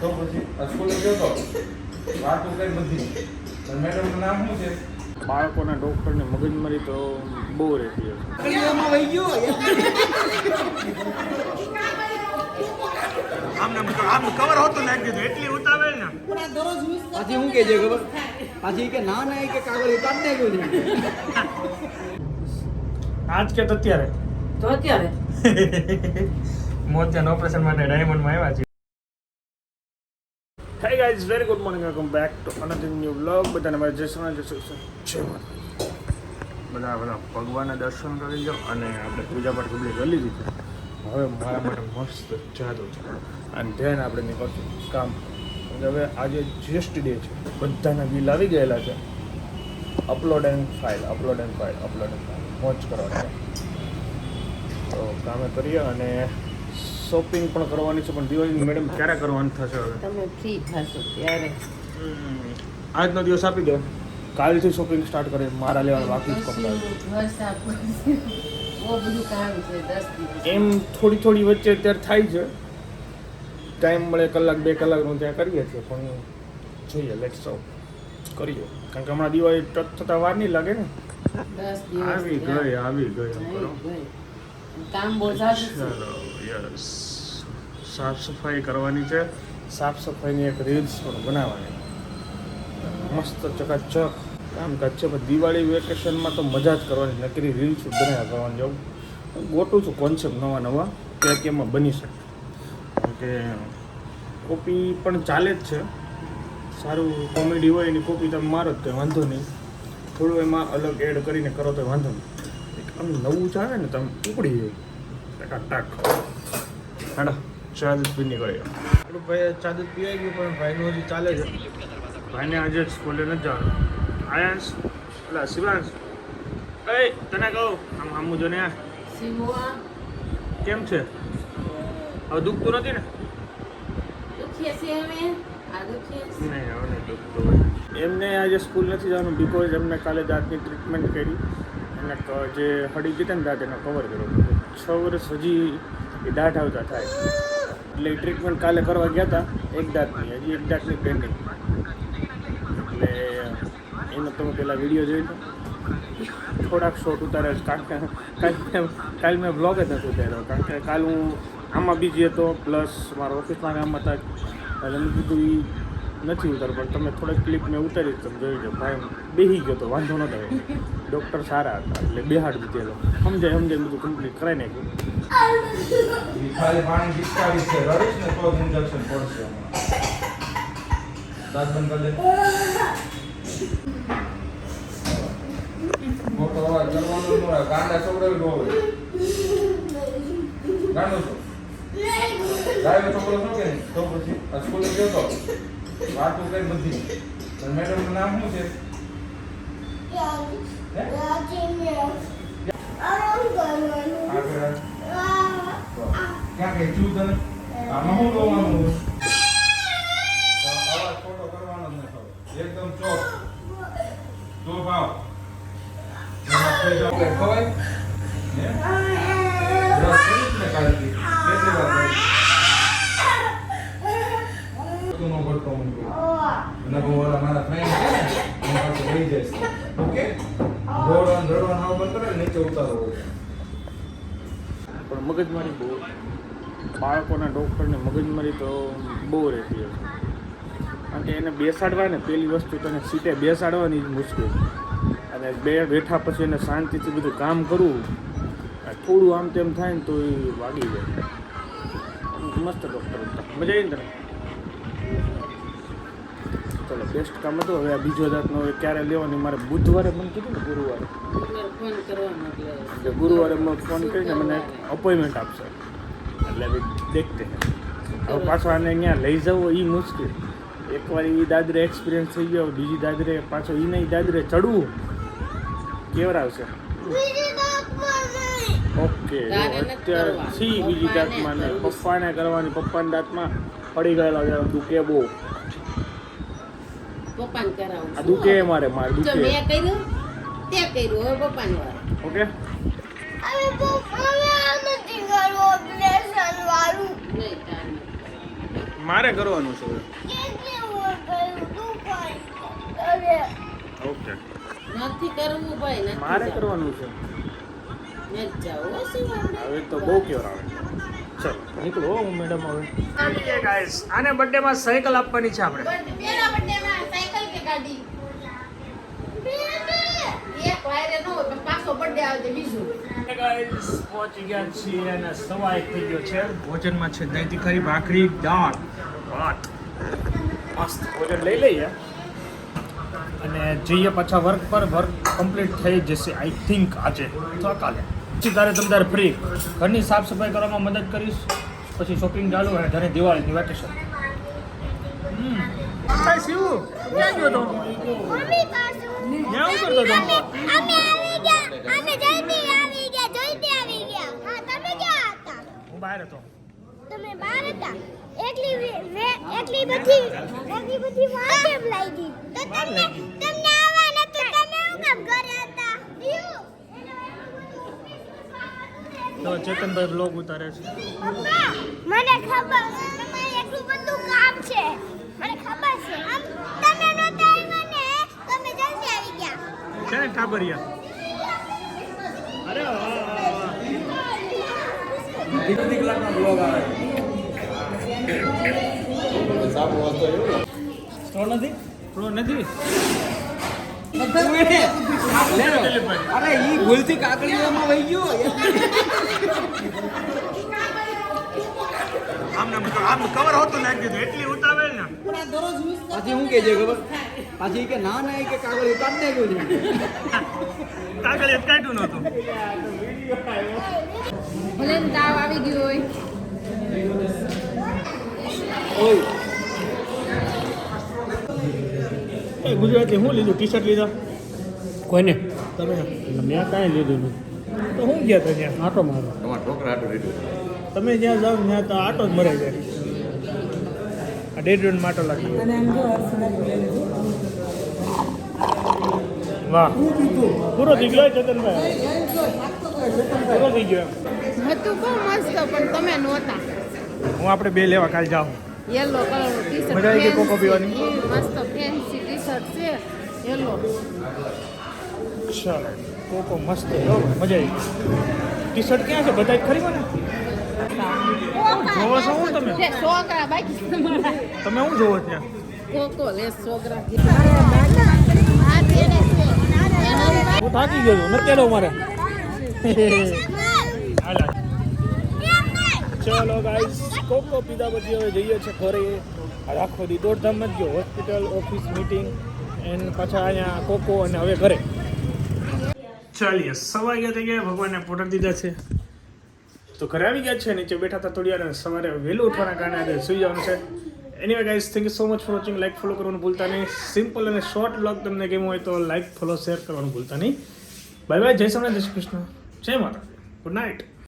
તો પછી સ્કૂલે ગયો તો વાતો કઈ બધી મેડમનું નામ શું છે? બાળકોના ડૉક્ટરની મગજમારી તો બહુ રહેતી હોય. આમ કવર હોતું નાખી દીધું એટલી ઉતાવળ ને. પાછી હું કે છે ખબર? પાછી કે ના ના કે કાગળ ઉતાર દે ગયો છે. આજ કે અત્યારે તો અત્યારે મોતિયાના ઓપરેશન માટે ડાયમંડમાં આવ્યા છે. Hi guys, very good morning, welcome back to another new vlog. બધાને મારા જય સોના જય બધા ભગવાનના દર્શન કરી લો અને આપણે પૂજા પાઠ કમ્પ્લીટ કરી લીધી છે. હવે મારા માટે મસ્ત જાદુ છે અને ધ્યાન આપણે નીકળશું કામ. હવે આજે જેસ્ટ ડે છે, બધાના બિલ આવી ગયેલા છે. અપલોડ એન્ડ ફાઇલ મોજ કરવાની તો કામે કરીએ અને શોપિંગ પણ કરવાની છે. પણ દિવાળી મેડમ ક્યારે કરવાની થશે? હવે તમે ફ્રી થશો ત્યારે આજનો દિવસ આપી દો, કાલથી શોપિંગ સ્ટાર્ટ કરીએ. મારા લેવાના બાકી જ કપડાં એમ થોડી વચ્ચે અત્યારે થાય છે. ટાઈમ મળે કલાક 2 કલાકનું ત્યાં કરીએ છીએ. પણ જોઈએ, લેટ્સ કરીએ, કારણ કે હમણાં દિવાળી ટચ થતાં વાર નહીં લાગે ને. 10 દિવસ આવી ગઈ કામ બહુ સારું ચાલો યસ, સાફ સફાઈ કરવાની છે. સાફ સફાઈની એક રીલ્સ પણ બનાવવાની, મસ્ત ચકાચક કામકાજ છે. પણ દિવાળી વેકેશનમાં તો મજા જ કરવાની, નકરી રીલ્સ બનાવ્યા કરવાની. જવું ગોઠું છું કોન્સેપ્ટ નવા કે એમાં બની શકે. કે કોપી પણ ચાલે જ છે, સારું કોમેડી હોય એની કોપી તમે મારો જ કંઈ વાંધો નહીં. થોડું એમાં અલગ એડ કરીને કરો તો વાંધો નહીં. આમ નવું ચાલે ને તમે ઉપડી જાય ટકાટક. હાડો ચા દૂધ પી નીકળ્યો. આપણું ભાઈ ચા દૂધ પીવાઈ ગયું, પણ ભાઈનું હજી ચાલે છે. ભાઈને આજે સ્કૂલે નથી જવાનું. આયાંશ એટલે શિવાંશ, એ તને કહું આમ આમું જો ને શિવા કેમ છે? હવે દુખતું નથી ને? દુખીએ છે અમે આ દુખીએ છે નહીં, હવે નહીં દુખતું હોય. એમને આજે સ્કૂલ નથી જવાનું બિકોઝ એમને કાલે દાંતની ટ્રીટમેન્ટ કરી. એને જે હળી જતી ને દાંત એનો કવર કર્યો. 6 વર્ષ હજી એ દાંત આવતા થાય એટલે એ ટ્રીટમેન્ટ કાલે કરવા ગયા હતા. એક દાંતની હજી એક દાંતની પેન્ડિંગ. એટલે એનો તમે પહેલાં વિડીયો જોઈ લો. થોડાક શોર્ટ ઉતાર્યા. કાલ મેં બ્લોગ જ નથી ઉતાર્યો, કારણ કે કાલ હું આમાં બીજી હતો, પ્લસ મારા ઓફિસના કામ હતા. એટલે મેં કીધું એ નથી ઉતાર, પણ તમે થોડીક ક્લિપ મેં ઉતારી તમે જોઈ લો. ભાઈ બેસી ગયો તો વાંધો નતો. ડૉક્ટર સારા હતા એટલે બેહાડ દીધેલો. સમજાય બધું કમ્પ્લીટ કરાવી નાખ્યું. ખાલી પાણી પીસકાવી છે, રડીશ ને તો ઇન્જેક્શન પડશે. હમણાં દાંત બંધ કરી દે. મોટો અવાજ કરવાનો ન હોય, કાંડા છોકરાવી નો હોય. ગાંડો છો ગાયો છોકરો શું કે? તો પછી સ્કૂલે ગયો તો વાતો કઈ બધી મેડમનું નામ શું છે? ક્યાં કઈ છું તને? આમાં શું જોવાનું? અવાજ ખોટો કરવાનો જ નથી. એકદમ ચોપ આવ ખવાય ને કાલથી કેટલી વાર નો ભટકો મૂક્યો અને મારા ફ્રેન્ડ છે ને એની પાસે લઈ જઈશ. ઓકે, રડવાનું આવ બંધ કરે, નીચે ઉતારો. પણ મગજમારી બહુ, બાળકોના ડૉક્ટરની મગજમારી તો બહુ રહેતી હોય. કારણ કે એને બેસાડવા ને પહેલી વસ્તુ તને સીટે બેસાડવાની જ મુશ્કેલ. અને બેઠા પછી એને શાંતિથી બધું કામ કરવું, થોડું આમ તેમ થાય ને તો એ વાગી જાય. મસ્ત ડૉક્ટર હતા, મજા આવી ને તને? ચલો બેસ્ટ કામ હતું. હવે આ બીજો દાંતનો હવે ક્યારે લેવાની? મારે બુધવારે મને કીધું ને, ગુરુવારે ફોન કરવાનો એટલે ગુરુવારે ફોન કરીને મને અપોઇન્ટમેન્ટ આપશે. એટલે હવે દેખતે. હવે પાછો આને અહીંયા લઈ જવો એ મુશ્કેલ. એકવાર એ દાદરે એક્સપિરિયન્સ થઈ ગયો, બીજી દાદરે પાછો એ નહીં દાદરે ચડવું કેવડાવશે. ઓકે, અત્યારે છી બીજી દાંતમાં ને પપ્પાને કરવાની. પપ્પાના દાંતમાં પડી ગયેલા દુખે બહુ. પપ્પાને કરાવું આ દુખે મારે દુખે. મેં કર્યું તે કર્યું, હવે પપ્પાને વાર. ઓકે, મારે કરવાનું છે ઓકે નથી કરવું ભાઈ નથી મારે જવું. કરવાનું છે નથી જવું હો, શું વાંધો? હવે તો બહુ કેવર આવે ચલો નીકળો હું મેડમ હવે ગાઈસ આને બર્થડે માં સાયકલ આપવાની છે આપણે પેલા birthday-માં સાયકલ કે ગાડી? એક વાયરે ન હોય, પણ પાછો birthday આવે તો બીજું. ગાઈસ પહોંચી ગયા છીએ અને સવા 1 થઈ ગયો છે ભોજનમાં છે દહીં તીખારી ભાખરી દાળ ભાત મસ્ત ભોજન લઈ લઈએ અને જઈએ પાછા વર્ક પર વર્ક કમ્પ્લીટ થઈ જશે આઈ થિંક આજે અથવા કાલે પછી તારે તમ તારે ફ્રી ઘરની સાફ સફાઈ કરવામાં મદદ કરીશ પછી શોપિંગ ચાલુ અને ઘરે દિવાળીની વેકેશન કાંઈ શિવું ક્યાં ગયો તો ક્યાં હું કરતો હતો હું બહાર હતો તમે બહાર હતા એકલી બધી વાત કેમ લાગી તો તમને આવવા નતું તમે હું કામ ઘરે હતા તો ચેતનભાઈ બ્લોગ ઉતારે છે પપ્પા મને ખબર તમારે એટલું બધું કામ છે મને ખબર છે આમ તમે નતા આવ્યા ને તમે જલ્દી આવી ગયા છે ને ઠાબરિયા અરે વાહ વાહ વાહ કેટલી કલાકનો બ્લોગ આવે સ્ટોર નથી પ્રો નથી અરે ઈ ભૂલથી કાકડીઓમાં વહી ગયો આમ કવર હોતું નાખી દીધું એટલી ઉતાવેલ ને પાછી શું કે છે ખબર પાછી ઈ કે ના ના ઈ કે કાગળ ઉતારી નાખ્યું છે કાગળ એક કાઢ્યું નહોતું ભલે ને તાવ આવી ગયો હોય. ઓય એ ગુજરાતી શું લીધું ટી શર્ટ લીધા કોઈને તમે મેં કાંઈ લીધું નથી તો શું ગયા હતા ત્યાં આટો મારો તમારા છોકરા આટલું રેડું તમે જ્યાં જાઓ ત્યાં તો આટો જ મરાઈ જાય આ ડેડ માટો લાગી ગયો વાહ પૂરો થઈ ગયો ચેતનભાઈ પૂરો થઈ ગયો હતું બહુ મસ્ત પણ તમે નહોતા. હું આપણે બે લેવા કાલ જાઉં યલો કલરનું ટી-શર્ટ મજા આવી ગઈ કોકો પીવાની? મસ્ત ફેન્સી ટી-શર્ટ છે યલો. ચાલો કોકો મસ્ત છે હો, મજા આવી ટી શર્ટ ક્યાં છે બધા ખરી મને જોવો છો હું તમે છે છોકરા બાકી તમારા તમે શું જોવો ત્યાં કોકો લેસ છોકરા. હું થાકી ગયો છું નથી આલો મારે હાલા ચલો ગાઈસ કોકો પીધા પછી હવે જઈએ છે ઘરે આખો દી દોડધામ જ ગયો હોસ્પિટલ ઓફિસ મીટિંગ એન્ડ પાછા અહીંયા કોકો અને હવે ઘરે ચાલીએ સવા ગયા થઈ ગયા ભગવાનને પોટર દીધા છે તો ઘરે આવી ગયા છે નીચે બેઠા હતા થોડી વાર અને સવારે વહેલું ઉઠવાના કારણે આજે સુઈ જવાનું છે anyway guys thank you so much for watching like follow કરવાનું ભૂલતા નહીં સિમ્પલ અને શોર્ટ બ્લોગ તમને ગમ્યું હોય તો લાઈક ફોલો શેર કરવાનું ભૂલતા નહીં બાય બાય જય સોમનાથ જય શ્રી કૃષ્ણ જય માતા ગુડ નાઇટ